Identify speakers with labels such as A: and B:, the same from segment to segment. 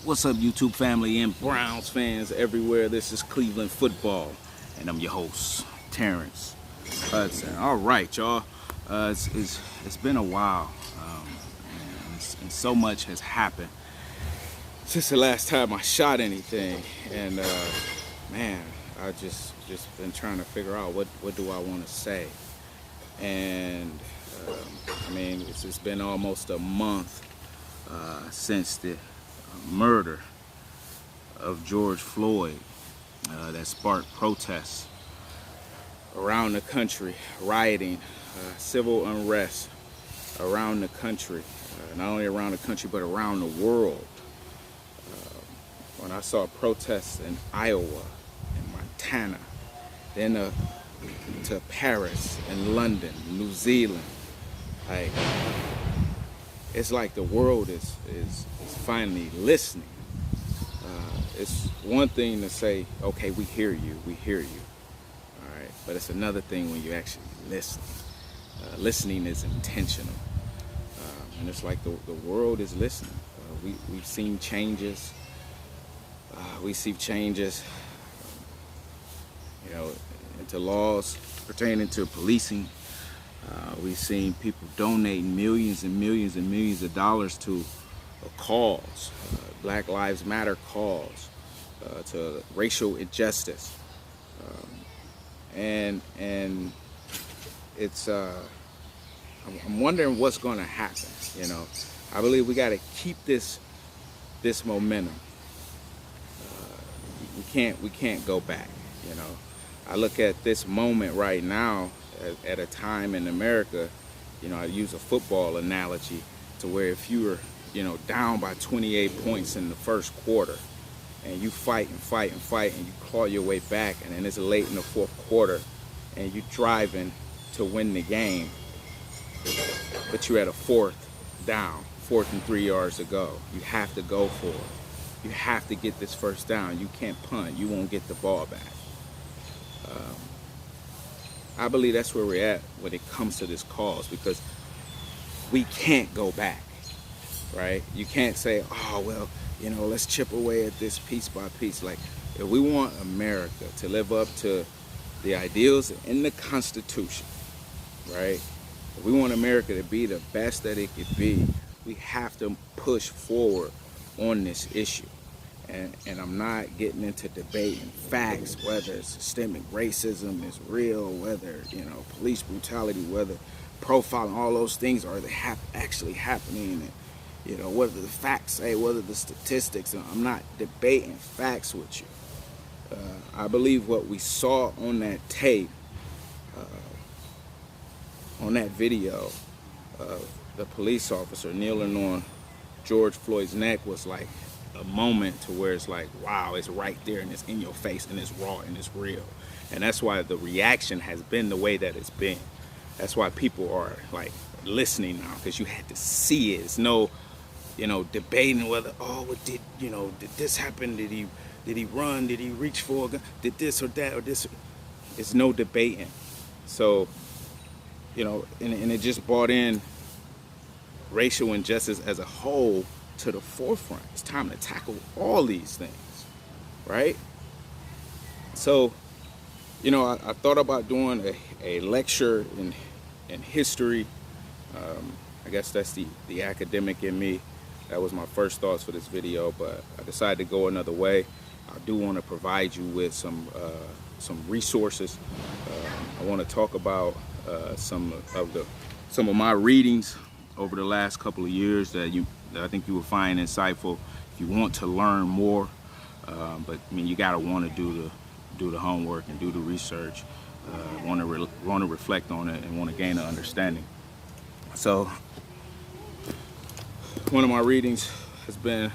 A: What's up, YouTube family and Browns fans everywhere? This is Cleveland Football, and I'm your host, Terrence Hudson. All right, y'all. It's been a while, and so much has happened since the last time I shot anything. And man, I just been trying to figure out what do I want to say. And I mean, it's been almost a month since the murder of George Floyd that sparked protests around the country, rioting, civil unrest around the country, not only around the country but around the world. When I saw protests in Iowa and Montana, then to Paris and London, New Zealand, like, it's like the world is finally listening. It's one thing to say, okay, we hear you, all right, but it's another thing when you actually listen. Listening is intentional, and it's like the world is listening. We've seen changes. We see changes, into laws pertaining to policing. We've seen people donating millions and millions and millions of dollars to a cause, Black Lives Matter cause, to racial injustice, and it's I'm wondering what's going to happen. I believe we got to keep this momentum. We can't go back. I look at this moment right now at a time in America. I use a football analogy to where if you were down by 28 points in the first quarter, and you fight and fight and fight, and you claw your way back, and then it's late in the fourth quarter, and you driving to win the game, but you're at a fourth down, 4th and 3 yards to go. You have to go for it. You have to get this first down. You can't punt. You won't get the ball back. I believe that's where we're at when it comes to this cause, because we can't go back, right? You can't say, oh, well, let's chip away at this piece by piece. Like, if we want America to live up to the ideals in the Constitution, right? If we want America to be the best that it could be, we have to push forward on this issue. And I'm not getting into debating facts, whether systemic racism is real, whether, police brutality, whether profiling, all those things are actually happening, and, whether the facts say, whether the statistics. I'm not debating facts with you. I believe what we saw on that tape, on that video of the police officer kneeling on George Floyd's neck was like a moment to where it's like, wow, it's right there and it's in your face and it's raw and it's real. And that's why the reaction has been the way that it's been. That's why people are like listening now, because you had to see it. It's no, debating whether, did this happen? Did he run? Did he reach for a gun? Did this or that or this? It's no debating. So, and it just brought in racial injustice as a whole to the forefront. It's time to tackle all these things, right? So, I thought about doing a lecture in history. I guess that's the academic in me. That was my first thoughts for this video, but I decided to go another way. I do want to provide you with some resources. I want to talk about some of my readings over the last couple of years that I think you will find insightful if you want to learn more. But I mean, you gotta want to do the homework and do the research. Want to reflect on it and want to gain an understanding. So, one of my readings has been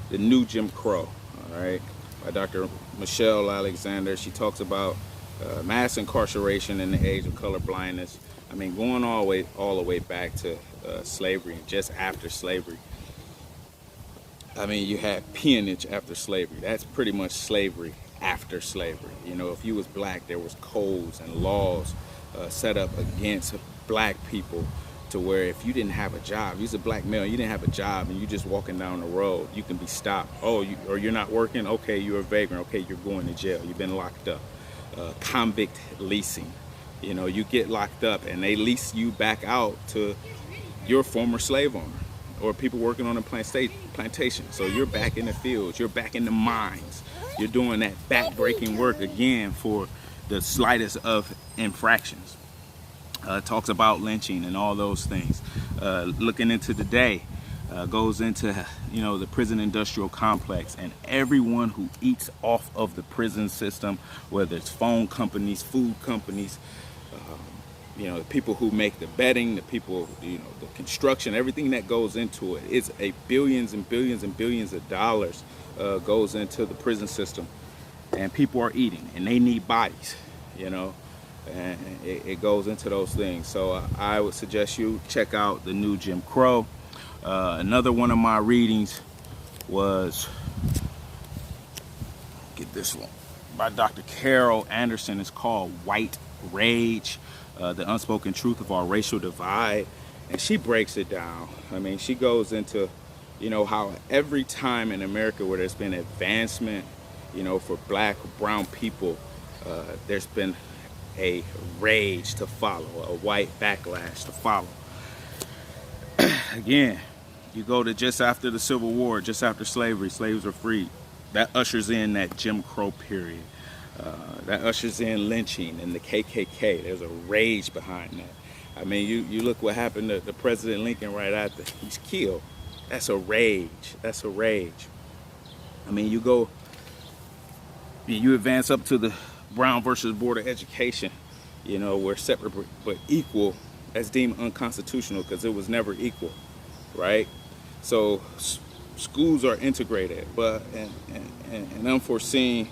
A: The New Jim Crow, all right, by Dr. Michelle Alexander. She talks about mass incarceration in the age of color blindness. I mean, going all the way back to slavery and just after slavery. I mean, you had peonage after slavery. That's pretty much slavery after slavery. If you was black, there was codes and laws set up against black people to where if you didn't have a job, you're a black male, you didn't have a job, and you just walking down the road, you can be stopped. Oh, or you're not working? Okay, you're a vagrant. Okay, you're going to jail. You've been locked up. Convict leasing. You know, you get locked up and they lease you back out to your former slave owner or people working on a plantation. So you're back in the fields, you're back in the mines, you're doing that back-breaking work again for the slightest of infractions. Talks about lynching and all those things. Looking into the day, goes into, you know, the prison industrial complex and everyone who eats off of the prison system, whether it's phone companies, food companies, you know, the people who make the bedding, the people, you know, the construction, everything that goes into it. It's a billions and billions and billions of dollars goes into the prison system, and people are eating and they need bodies, you know, and it goes into those things. So I would suggest you check out the new Jim Crow. Another one of my readings was, get this one, by Dr. Carol Anderson. It's called White Rage, the unspoken truth of our racial divide. And she breaks it down. I mean, she goes into, you know, how every time in America where there's been advancement, you know, for black, brown people, there's been a rage to follow, a white backlash to follow. Again, you go to just after the Civil War, just after slavery, slaves were freed. That ushers in that Jim Crow period. That ushers in lynching and the KKK. There's a rage behind that. I mean, you look what happened to President Lincoln right after he's killed. That's a rage. That's a rage. I mean, you advance up to the Brown versus Board of Education, you know, where separate but equal, that's deemed unconstitutional because it was never equal, right? So schools are integrated, but an unforeseen,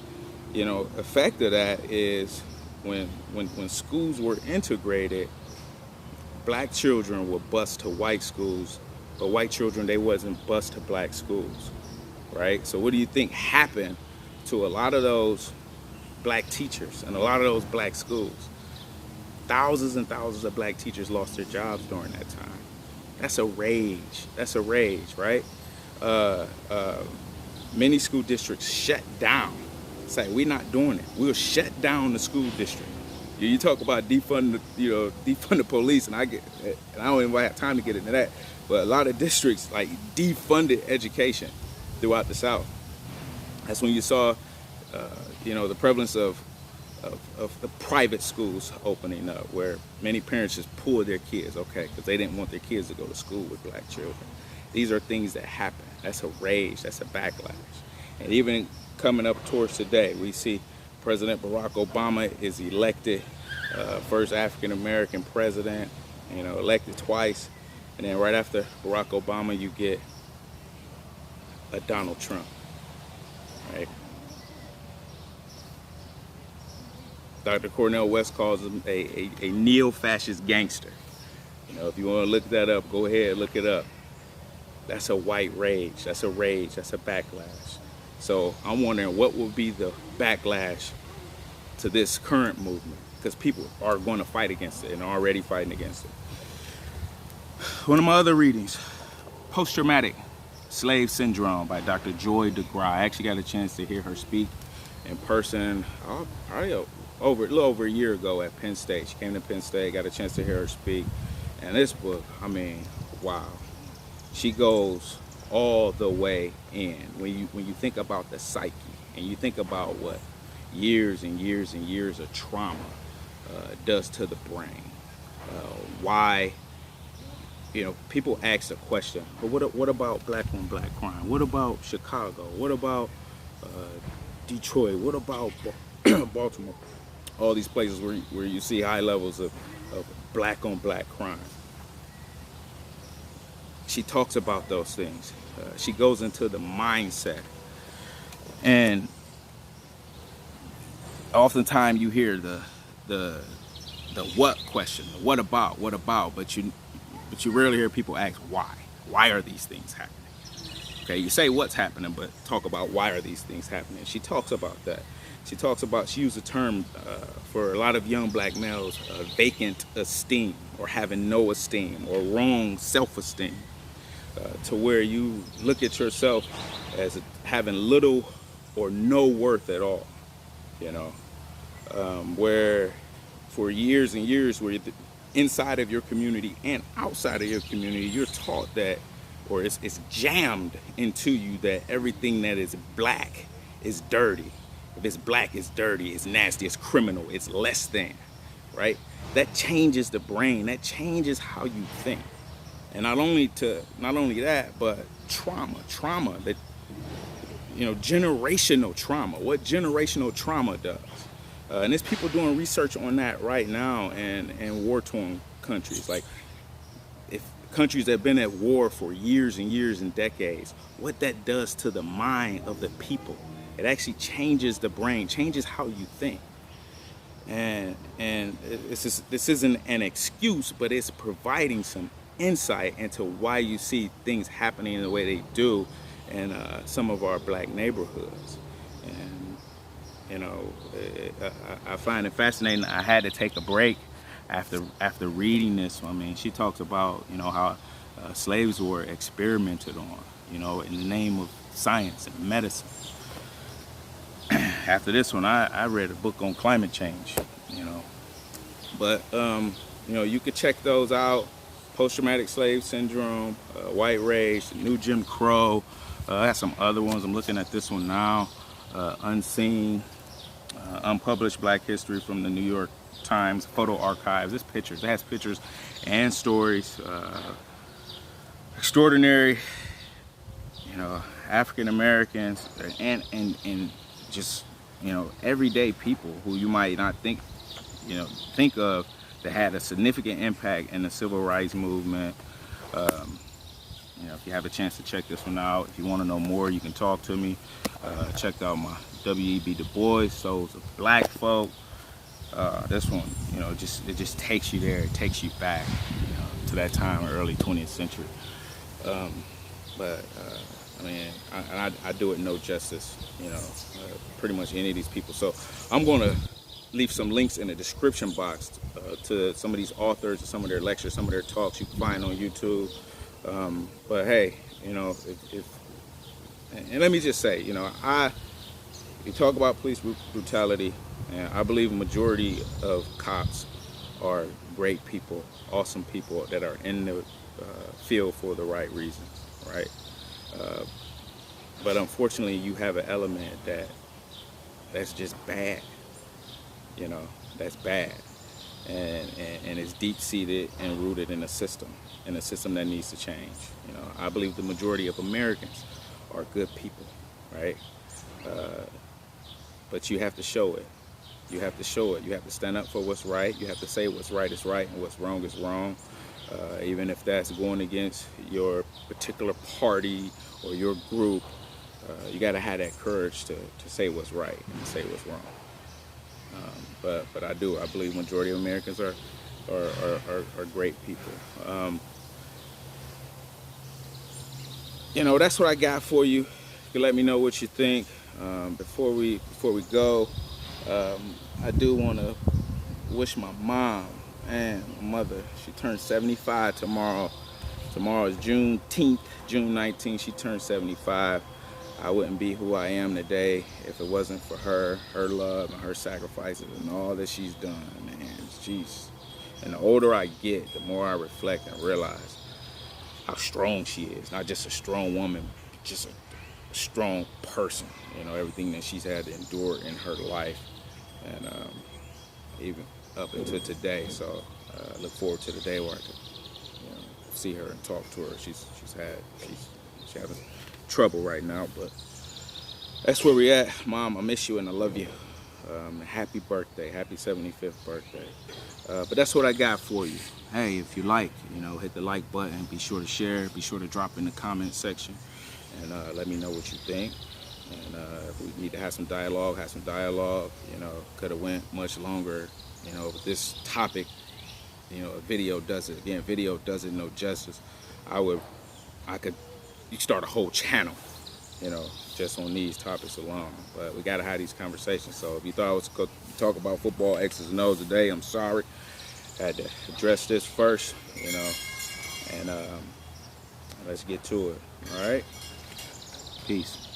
A: you know, effect of that is when schools were integrated, black children were bused to white schools, but white children, they wasn't bused to black schools, right? So what do you think happened to a lot of those black teachers and a lot of those black schools? Thousands and thousands of black teachers lost their jobs during that time. That's a rage. That's a rage, right? Many school districts shut down. Say, we're not doing it. We'll shut down the school district. You talk about defund, defund the police, and I don't even have time to get into that. But a lot of districts like defunded education throughout the South. That's when you saw, the prevalence of the private schools opening up, where many parents just pulled their kids, because they didn't want their kids to go to school with black children. These are things that happen. That's a rage. That's a backlash. And even coming up towards today, we see President Barack Obama is elected, first African-American president, elected twice. And then right after Barack Obama, you get a Donald Trump, right? Dr. Cornel West calls him a neo-fascist gangster. If you want to look that up, go ahead, look it up. That's a white rage. That's a rage. That's a backlash. So I'm wondering what will be the backlash to this current movement, because people are going to fight against it and are already fighting against it. One of my other readings, Post-Traumatic Slave Syndrome by Dr. Joy DeGraw. I actually got a chance to hear her speak in person probably a little over a year ago at Penn State. She came to Penn State, got a chance to hear her speak. And this book, I mean, wow. She goes all the way in. When you think about the psyche and you think about what years and years and years of trauma does to the brain, why, people ask the question, but what about black on black crime? What about Chicago? What about Detroit? What about Baltimore? All these places where you see high levels of black on black crime. She talks about those things. She goes into the mindset. And oftentimes you hear the what question, the what about, but you rarely hear people ask why. Why are these things happening? Okay, you say what's happening, but talk about why are these things happening. She talks about that. She talks about, she used the term for a lot of young black males, vacant esteem, or having no esteem, or wrong self-esteem, to where you look at yourself as having little or no worth at all, you know, where for years and years, where inside of your community and outside of your community, you're taught that, or it's jammed into you that everything that is black is dirty. If it's black, it's dirty, it's nasty, it's criminal, it's less than, right? That changes the brain, that changes how you think. And not only that, but trauma that, you know, generational trauma, what generational trauma does. And there's people doing research on that right now in war-torn countries. Like, if countries that have been at war for years and years and decades, what that does to the mind of the people. It actually changes the brain, changes how you think. And this isn't an excuse, but it's providing some insight into why you see things happening the way they do in some of our black neighborhoods. And, you know, I find it fascinating. I had to take a break after reading this. I mean, she talks about, you know, how slaves were experimented on, you know, in the name of science and medicine. After this one, I read a book on climate change, you know. But, you know, you could check those out. Post-traumatic slave syndrome, white rage, new Jim Crow. I have some other ones. I'm looking at this one now. Unseen, unpublished Black history from the New York Times, photo archives. It's pictures. It has pictures and stories. Extraordinary, you know, African Americans and just, you know, everyday people who you might not think of, that had a significant impact in the civil rights movement. You know, if you have a chance to check this one out, if you want to know more, you can talk to me. Check out my W.E.B. Du Bois, Souls of Black Folk. This one, you know, it just takes you there. It takes you back, you know, to that time, early 20th century. I mean, I do it no justice, you know, pretty much any of these people. So I'm going to leave some links in the description box to some of these authors, some of their lectures, some of their talks you can find on YouTube. But hey, you know, and let me just say, you know, you talk about police brutality, and I believe a majority of cops are great people, awesome people that are in the field for the right reasons, right? But unfortunately, you have an element that's just bad. You know, that's bad, and it's deep-seated and rooted in a system that needs to change. You know, I believe the majority of Americans are good people, right? But you have to show it. You have to show it. You have to stand up for what's right. You have to say what's right is right and what's wrong is wrong, even if that's going against your particular party or your group. You got to have that courage to say what's right and say what's wrong. But I believe majority of Americans are great people. You know, that's what I got for you. You can let me know what you think. Before we go, I do want to wish my mom and my mother. She turns 75 tomorrow. Tomorrow is Juneteenth, June 19th. She turned 75. I wouldn't be who I am today if it wasn't for her love and her sacrifices and all that she's done, man. Jeez. And the older I get, the more I reflect and realize how strong she is. Not just a strong woman, just a strong person. You know, everything that she's had to endure in her life, and even up until today. So I look forward to the day where I can, you know, see her and talk to her. She's having trouble right now, but that's where we at. Mom, I miss you and I love you. Happy birthday, happy 75th birthday. But that's what I got for you. Hey, if you like, you know, hit the like button. Be sure to share. Be sure to drop in the comment section and let me know what you think. And if we need to have some dialogue, You know, could have went much longer, you know, but this topic, you know, a video does it. Again, video does it no justice. You start a whole channel you know, just on these topics alone. But we got to have these conversations. So if you thought I was going to talk about football X's and O's today, I'm sorry. I had to address this first, you know, and let's get to it. All right? Peace.